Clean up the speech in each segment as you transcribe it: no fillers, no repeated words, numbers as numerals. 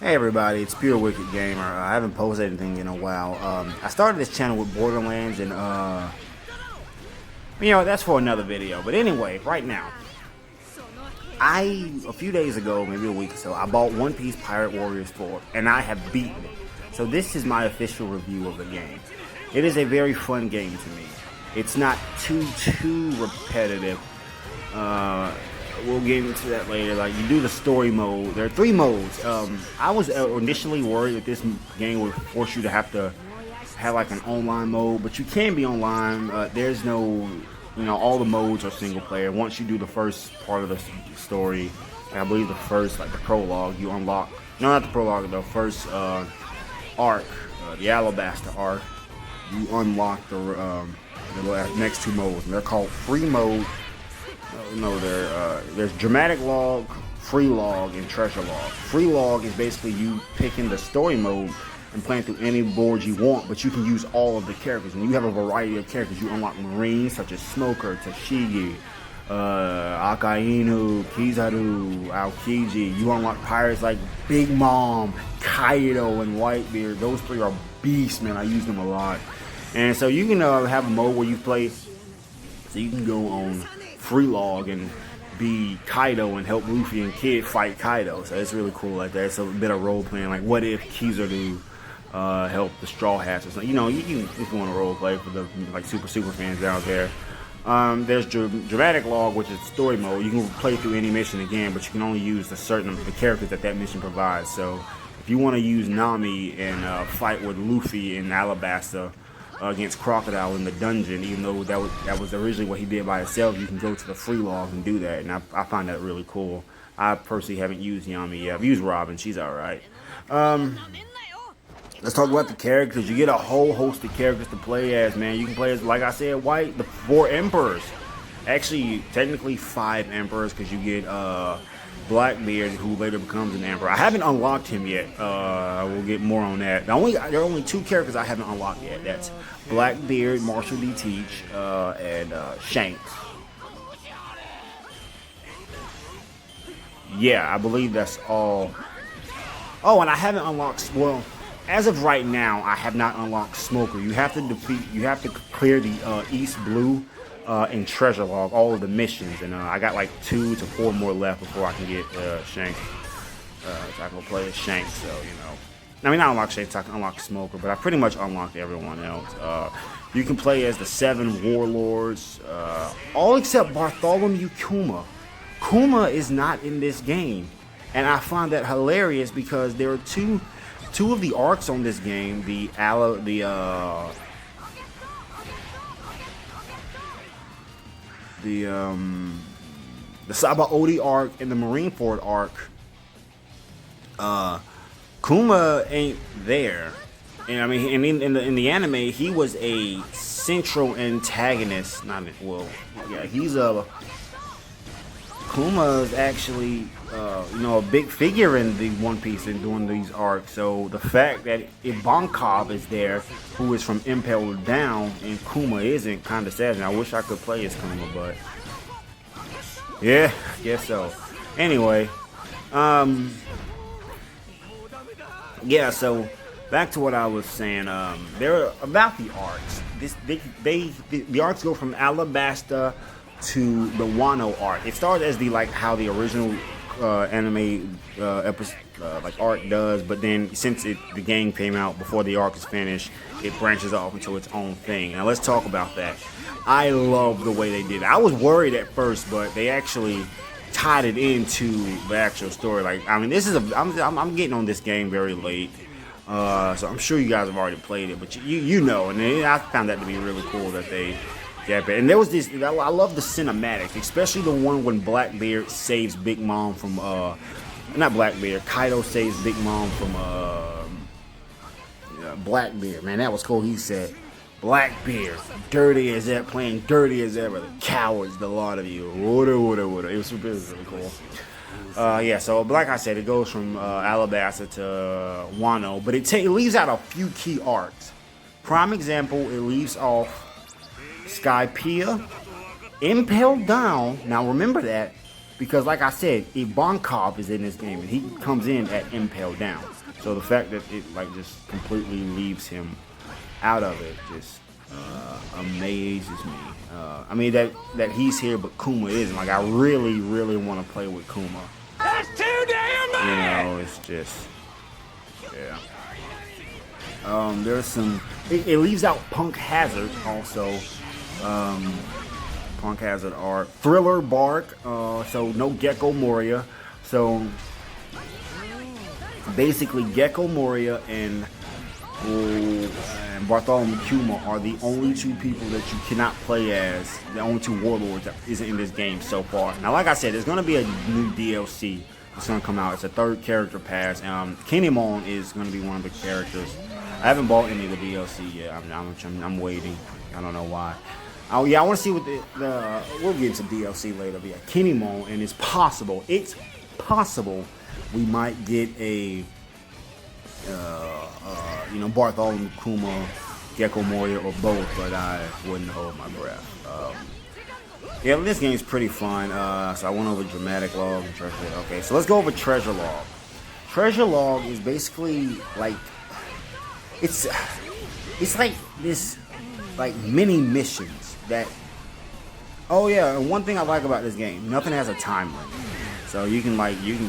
Hey everybody, it's Pure Wicked Gamer. I haven't posted anything in a while. I started this channel with Borderlands and that's for another video. But anyway, right now, a few days ago, maybe a week or so, I bought One Piece Pirate Warriors 4 and I have beaten it. So this is my official review of the game. It is a very fun game to me. It's not too repetitive. We'll get into that later. Like, you do the story mode. There are 3 modes. I was initially worried that this game would force you to have like an online mode, but you can be online. There's no, all the modes are single player. Once you do the first part of the story, I believe the first, like the prologue, you unlock. No, not the prologue. The first arc, the Alabasta arc. You unlock the next 2 modes, and they're called free mode. There's dramatic log, free log, and treasure log. Free log is basically you picking the story mode and playing through any board you want, but you can use all of the characters. And you have a variety of characters. You unlock Marines such as Smoker, Tashigi, Akainu, Kizaru, Aokiji. You unlock pirates like Big Mom, Kaido, and Whitebeard. Those 3 are beasts, man. I use them a lot. And so you can have a mode where you play, so you can go on free log and be Kaido and help Luffy and Kid fight Kaido. So it's really cool like that. It's a bit of role playing. Like, what if Kizaru helped the Straw Hats or something? You can, if you want to role play for the super fans out there. There's dramatic log, which is story mode. You can play through any mission again, but you can only use the characters that mission provides. So if you want to use Nami and fight with Luffy in Alabasta against Crocodile in the dungeon, even though that was originally what he did by himself, you can go to the free log and do that, and I find that really cool. I personally haven't used Yami yet. I've used Robin. She's alright. Let's talk about the characters. You get a whole host of characters to play as, man. You can play as, like I said, White, the 4 emperors. Actually, technically 5 emperors, because you get Blackbeard, who later becomes an emperor. I haven't unlocked him yet. We'll get more on that. There are only 2 characters I haven't unlocked yet. That's Blackbeard, Marshall D. Teach, and Shanks. Yeah, I believe that's all. Oh, and I haven't unlocked. Well, as of right now, I have not unlocked Smoker. You have to clear the East Blue in treasure log, all of the missions, and I got like 2 to 4 more left before I can get Shanks. So I can play as Shanks. So I mean, not unlock Shanks, I can unlock Smoker, but I pretty much unlocked everyone else. You can play as the 7 warlords, all except Bartholomew Kuma. Kuma is not in this game, and I find that hilarious because there are two of the arcs on this game. The Sabaody arc and the Marineford arc. Kuma ain't there, and I mean, in the anime, he was a central antagonist. Kuma's actually a big figure in the One Piece and doing these arcs. So the fact that Ivankov is there, who is from Impel Down, and Kuma isn't, kind of sad. And I wish I could play as Kuma, but yeah, I guess so. Anyway, yeah. So back to what I was saying. They're about the arcs. The arcs go from Alabasta to the Wano arc. It started as how the original anime episode arc does, but then since the game came out before the arc is finished, it branches off into its own thing. Now let's talk about that. I love the way they did it. I was worried at first, but they actually tied it into the actual story. I mean, I'm getting on this game very late, so I'm sure you guys have already played it, but and I found that to be really cool that they. Yeah, and there was this. I love the cinematics, especially the one when Blackbeard saves Big Mom from not Blackbeard. Kaido saves Big Mom from Blackbeard. Man, that was cool. He said, "Blackbeard, dirty as ever, playing dirty as ever. The cowards, the lot of you." Woulda. It was really cool. Yeah, so like I said, it goes from Alabasta to Wano, but it leaves out a few key arcs. Prime example, it leaves off Skypiea, Impel Down. Now remember that Because like I said, Ivankov is in this game and he comes in at Impale Down. So the fact that it like just completely leaves him out of it just amazes me. I mean that he's here but Kuma isn't. Like I really want to play with Kuma. That's too damn bad! You know, it's just yeah. There's some. It leaves out Punk Hazard also. Punk Hazard art. Thriller Bark. So no Gecko Moria. So basically, Gecko Moria and Bartholomew Kuma are the only two people that you cannot play as. The only two warlords that isn't in this game so far. Now, like I said, there's gonna be a new DLC that's gonna come out. It's a 3rd character pass. Kinemon is gonna be one of the characters. I haven't bought any of the DLC yet. I'm waiting. I don't know why. Oh yeah, I want to see what we'll get some DLC later. But yeah, Kinemon, and it's possible we might get a Bartholomew Kuma, Gecko Moria, or both, but I wouldn't hold my breath. Yeah, this game's pretty fun. So I went over Dramatic Log and Treasure Log. Okay, so let's go over Treasure Log. Treasure Log is basically like it's like this like mini missions that. Oh yeah, and one thing I like about this game, nothing has a time limit, so you can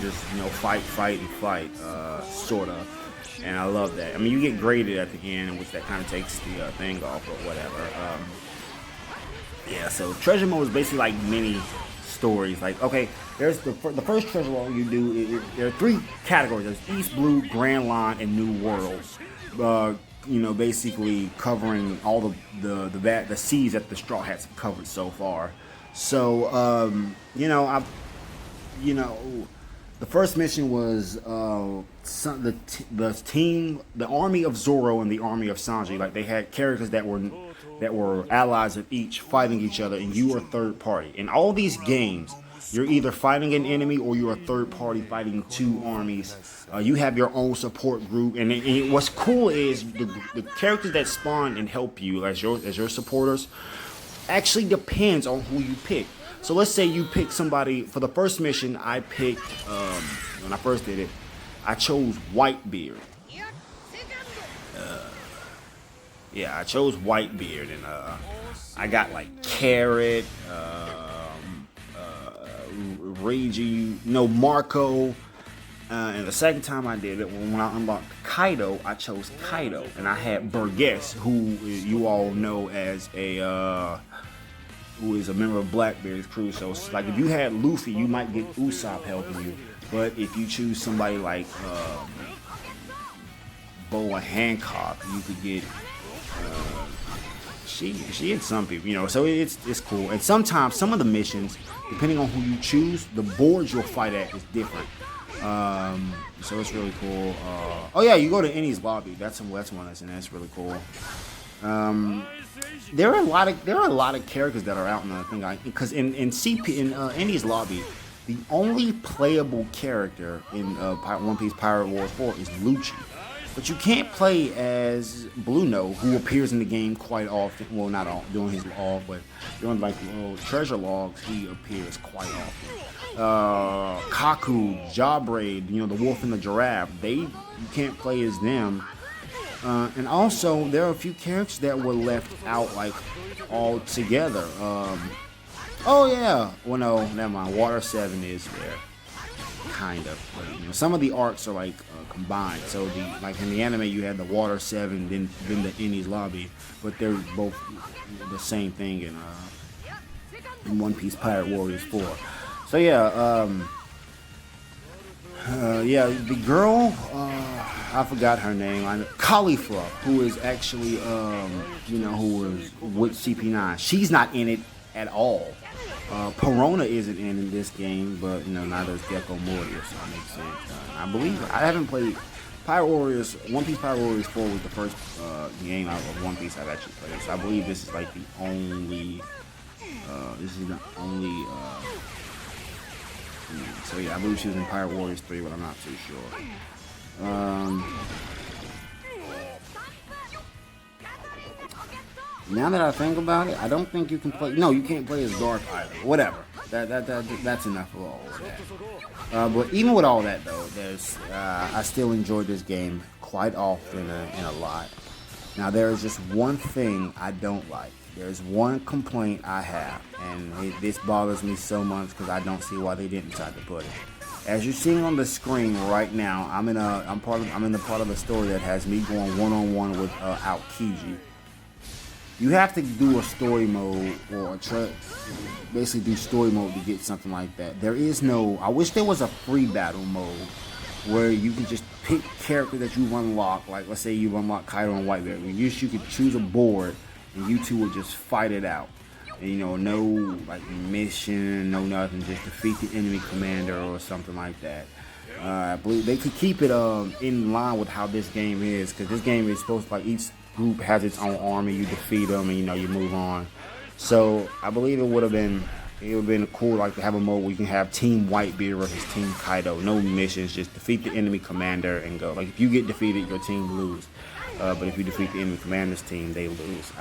just fight, sorta. And I love that. I mean, you get graded at the end, which that kind of takes the thing off or whatever. Yeah, so treasure mode is basically like mini stories. Like, okay, there's the first treasure log you do. There are 3 categories. There's East Blue, Grand Line, and New Worlds. Basically covering all the seas that the Straw Hats have covered so far. So, the first mission was the army of Zoro and the army of Sanji. Like they had characters that were allies of each fighting each other, and you were third party. In all these games, you're either fighting an enemy or you're a third party fighting 2 armies. You have your own support group, and what's cool is the characters that spawn and help you as your supporters actually depends on who you pick. So let's say you pick somebody for the first mission. I picked when I first did it, I chose Whitebeard. I chose Whitebeard, and I got like Carrot, Marco. And the second time I did it, when I unlocked Kaido, I chose Kaido, and I had Burgess, who you all know as who is a member of Blackbeard's crew. So it's like if you had Luffy, you might get Usopp helping you, but if you choose somebody like Boa Hancock, you could get she had some people, so it's cool. And sometimes some of the missions, depending on who you choose, the boards you'll fight at is different. So it's really cool. Oh yeah, you go to Enies Lobby. That's one that's really cool. There are a lot of characters that are out in the thing. Because in Enies Lobby, the only playable character in One Piece Pirate Wars 4 is Lucci. But you can't play as Blueno, who appears in the game quite often. Well, not all during his log, but during like little treasure logs, he appears quite often. Kaku, Jawbraid, the wolf and the giraffe, you can't play as them. And also, there are a few characters that were left out like all together. Oh yeah, well no, never mind. Water 7 is there. Kind of, but some of the arcs are like combined. So in the anime you had the Water 7, then the Enies Lobby, but they're both the same thing in One Piece Pirate Warriors 4. So yeah, the girl, I forgot her name. Caulifla, who is actually who was with CP9. She's not in it at all. Perona isn't in this game, but neither is Gecko Moria, so that makes sense. I believe I haven't played Pirate Warriors. One Piece Pirate Warriors 4 was the first game out of One Piece I've actually played, so I believe this is like the only. So yeah, I believe she was in Pirate Warriors 3, but I'm not too sure. Now that I think about it, I don't think you can play. No, you can't play as Garp either. Whatever. That's enough of all of that. But even with all that though, I still enjoy this game quite often and a lot. Now there is just one thing I don't like. There's one complaint I have, and this bothers me so much because I don't see why they didn't decide to put it. As you're seeing on the screen right now, I'm in the part of the story that has me going one-on-one with Aokiji. You have to do a story mode or basically do story mode to get something like that. There is no. I wish there was a free battle mode where you can just pick character that you unlock. Like let's say you unlock Kaido and Whitebeard. You could choose a board and you two would just fight it out. And, you know, no like mission, no nothing, just defeat the enemy commander or something like that. I believe they could keep it in line with how this game is, because this game is supposed to, like, each group has its own army. You defeat them and, you know, you move on. So I believe it would have been cool, like, to have a mode where you can have Team Whitebeard versus Team Kaido. No missions, just defeat the enemy commander and go. Like, if you get defeated, your team lose. But if you defeat the enemy commander's team, they lose.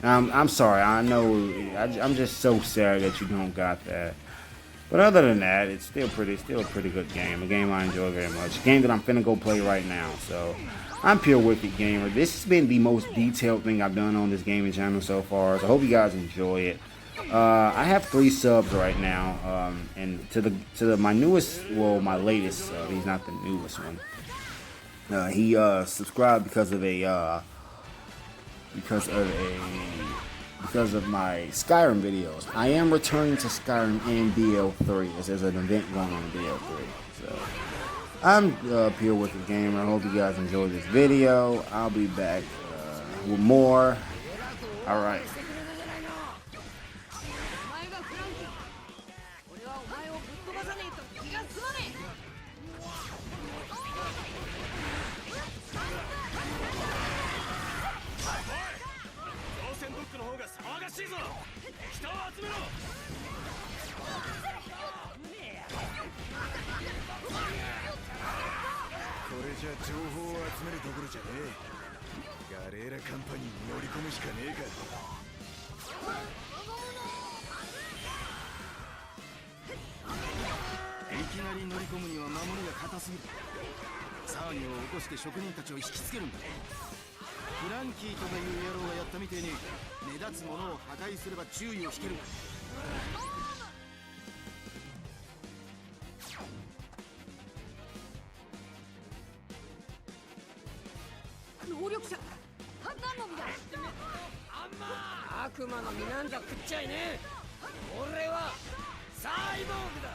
I'm sorry. I know. I'm just so sad that you don't got that. But other than that, it's still a pretty good game. A game I enjoy very much. A game that I'm finna go play right now. So I'm Pure Wicked Gamer. This has been the most detailed thing I've done on this gaming channel so far. So I hope you guys enjoy it. I have 3 subs right now, and to my newest, well, my latest sub. He's not the newest one. He subscribed because of my Skyrim videos. I am returning to Skyrim in BL3 as there's an event going on in BL3. So I'm Pure Wicked Gamer. I hope you guys enjoyed this video. I'll be back with more. All right. じゃ情報を集めるところじゃねえ。ガレーラカンパニーに乗り込むしかねえか。いきなり乗り込むには守りが硬すぎる。騒ぎを起こして職人たちを引きつけるんだ。フランキーとかいう野郎がやったみてえに目立つものを破壊すれば注意を引ける。能力者判断の実だ。悪魔の実なんざ食っちゃいねえ。俺はサイボーグだ。